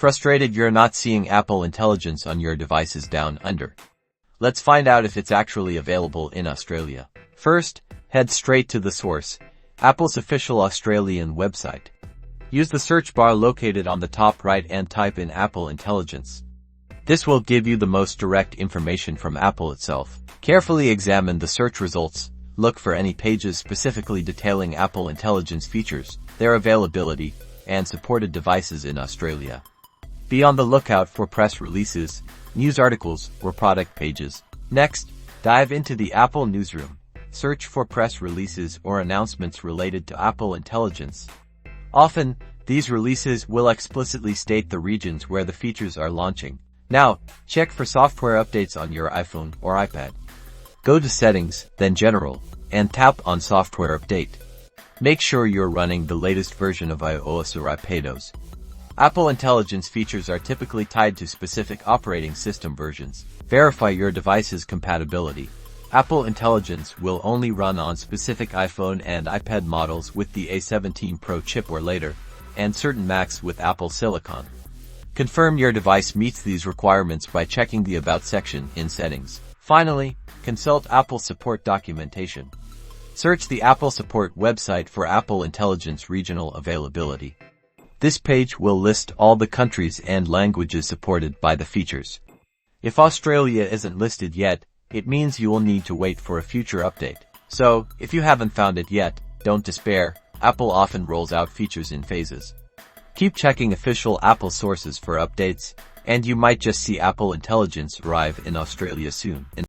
Frustrated you're not seeing Apple Intelligence on your devices down under? Let's find out if it's actually available in Australia. First, head straight to the source, Apple's official Australian website. Use the search bar located on the top right and type in Apple Intelligence. This will give you the most direct information from Apple itself. Carefully examine the search results. Look for any pages specifically detailing Apple Intelligence features, their availability, and supported devices in Australia. Be on the lookout for press releases, news articles, or product pages. Next, dive into the Apple Newsroom. Search for press releases or announcements related to Apple Intelligence. Often, these releases will explicitly state the regions where the features are launching. Now, check for software updates on your iPhone or iPad. Go to Settings, then General, and tap on Software Update. Make sure you're running the latest version of iOS or iPadOS. Apple Intelligence features are typically tied to specific operating system versions. Verify your device's compatibility. Apple Intelligence will only run on specific iPhone and iPad models with the A17 Pro chip or later, and certain Macs with Apple Silicon. Confirm your device meets these requirements by checking the About section in Settings. Finally, consult Apple Support documentation. Search the Apple Support website for Apple Intelligence regional availability. This page will list all the countries and languages supported by the features. If Australia isn't listed yet, it means you will need to wait for a future update. So, if you haven't found it yet, don't despair. Apple often rolls out features in phases. Keep checking official Apple sources for updates, and you might just see Apple Intelligence arrive in Australia soon.